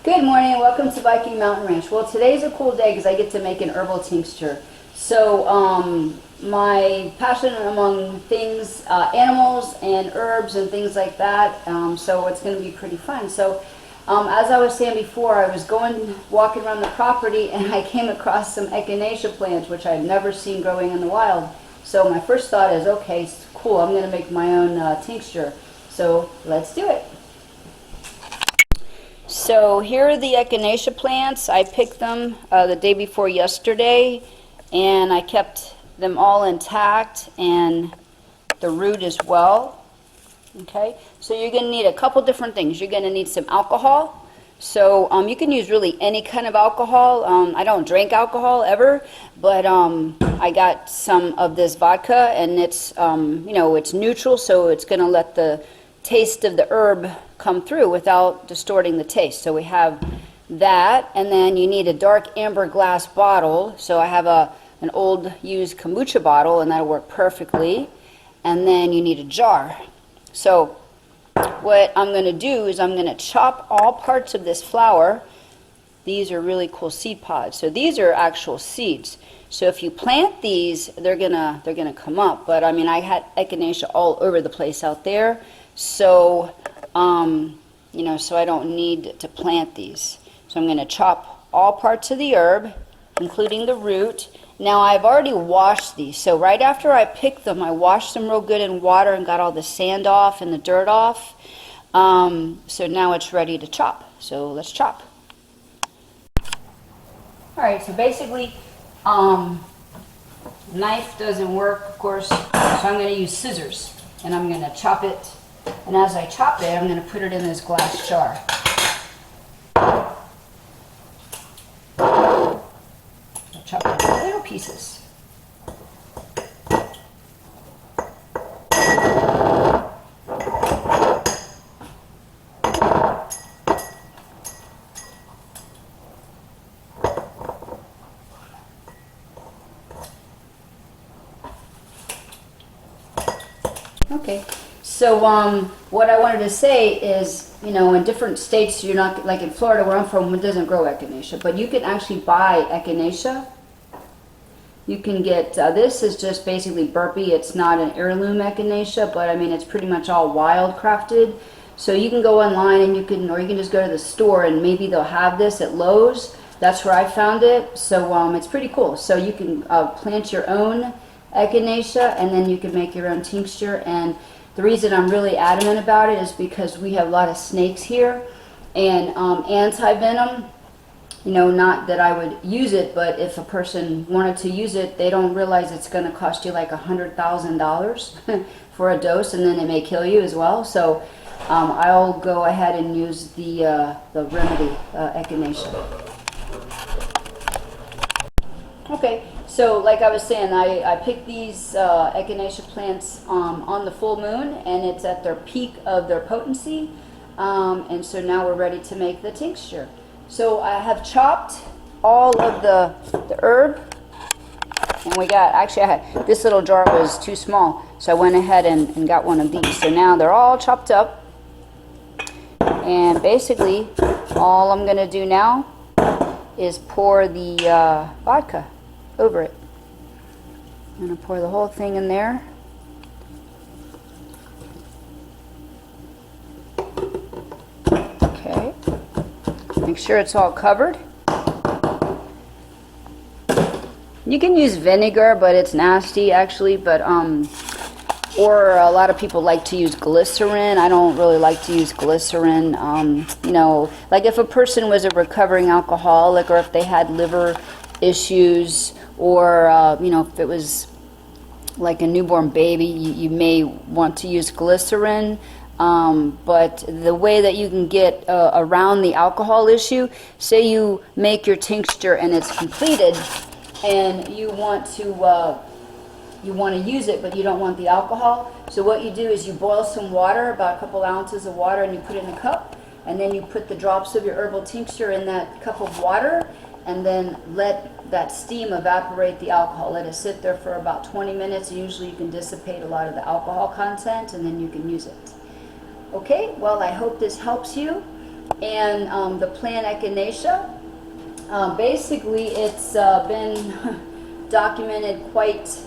Good morning and welcome to Viking Mountain Ranch. Well, today's a cool day because I get to make an herbal tincture. So my passion among things, animals and herbs and things like that, so it's going to be pretty fun. So as I was saying before, I was walking around the property and I came across some Echinacea plants which I've never seen growing in the wild. So my first thought is, okay, cool, I'm going to make my own tincture. So let's do it. So here are the Echinacea plants. I picked them the day before yesterday, and I kept them all intact, and the root as well. Okay, so you're going to need a couple different things. You're going to need some alcohol. So you can use really any kind of alcohol. I don't drink alcohol ever, but I got some of this vodka, and it's it's neutral, so it's going to let the taste of the herb come through without distorting the taste. So we have that, and then you need a dark amber glass bottle. So I have an old used kombucha bottle, and that'll work perfectly. And then you need a jar. So what I'm going to do is I'm going to chop all parts of this flower. These are really cool seed pods. So these are actual seeds. So if you plant these, they're gonna come up. But I mean, I had Echinacea all over the place out there. So so I don't need to plant these. So I'm going to chop all parts of the herb, including the root. Now I've already washed these. So right after I picked them, I washed them real good in water and got all the sand off and the dirt off. So now it's ready to chop. So let's chop. Alright, so basically, knife doesn't work, of course, so I'm going to use scissors. And I'm going to chop it. And as I chop it, I'm going to put it in this glass jar. I'll chop it into little pieces. Okay. So what I wanted to say is, in different states, you're not, like in Florida where I'm from, it doesn't grow Echinacea, but you can actually buy Echinacea. You can get, this is just basically burpee. It's not an heirloom Echinacea, but I mean, it's pretty much all wild crafted. So you can go online and you can just go to the store and maybe they'll have this at Lowe's. That's where I found it. So it's pretty cool. So you can plant your own Echinacea and then you can make your own tincture. And the reason I'm really adamant about it is because we have a lot of snakes here, and anti-venom, not that I would use it, but if a person wanted to use it, they don't realize it's going to cost you like $100,000 for a dose, and then it may kill you as well. So I'll go ahead and use the remedy, Echinacea. Okay. So like I was saying, I picked these Echinacea plants on the full moon, and it's at their peak of their potency. And so now we're ready to make the tincture. So I have chopped all of the herb, and this little jar was too small, so I went ahead and got one of these. So now they're all chopped up, and basically all I'm going to do now is pour the vodka over it. I'm going to pour the whole thing in there. Okay. Make sure it's all covered. You can use vinegar, but it's nasty actually, but or a lot of people like to use glycerin. I don't really like to use glycerin. Like if a person was a recovering alcoholic, or if they had liver issues, or if it was like a newborn baby, you may want to use glycerin. But the way that you can get around the alcohol issue, say you make your tincture and it's completed, and you want to use it, but you don't want the alcohol. So what you do is you boil some water, about a couple ounces of water, and you put it in a cup, and then you put the drops of your herbal tincture in that cup of water, and then let that steam evaporate the alcohol. Let it sit there for about 20 minutes. Usually you can dissipate a lot of the alcohol content, and then you can use it. Okay, well, I hope this helps you. And the plant Echinacea, basically it's been documented quite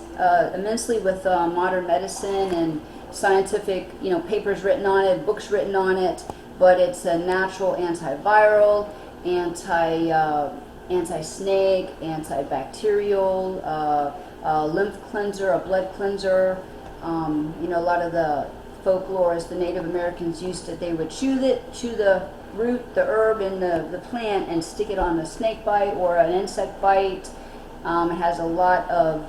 immensely with modern medicine and scientific, papers written on it, books written on it. But it's a natural antiviral, anti-snake, antibacterial, lymph cleanser, a blood cleanser. A lot of the folklore is the Native Americans used to, they would chew the root, the herb, and the plant and stick it on a snake bite or an insect bite. It has a lot of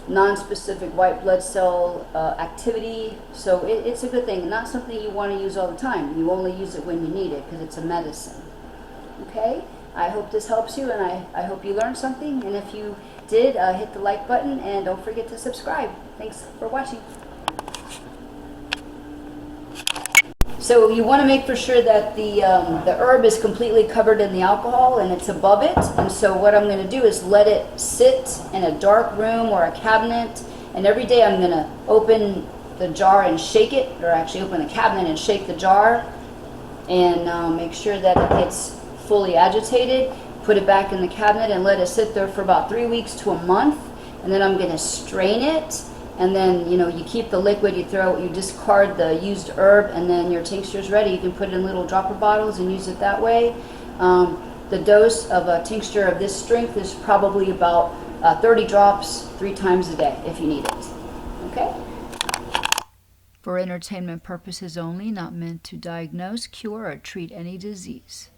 non-specific white blood cell activity, so it's a good thing. Not something you want to use all the time. You only use it when you need it because it's a medicine. Okay? I hope this helps you, and I hope you learned something. And if you did, hit the like button and don't forget to subscribe. Thanks for watching. So you want to make for sure that the herb is completely covered in the alcohol and it's above it. And so what I'm going to do is let it sit in a dark room or a cabinet. And every day I'm going to open the jar and shake it, or actually open the cabinet and shake the jar, and make sure that it gets fully agitated. Put it back in the cabinet and let it sit there for about 3 weeks to a month. And then I'm going to strain it. And then, you keep the liquid, you discard the used herb, and then your tincture is ready. You can put it in little dropper bottles and use it that way. The dose of a tincture of this strength is probably about 30 drops 3 times a day if you need it. Okay? For entertainment purposes only, not meant to diagnose, cure, or treat any disease.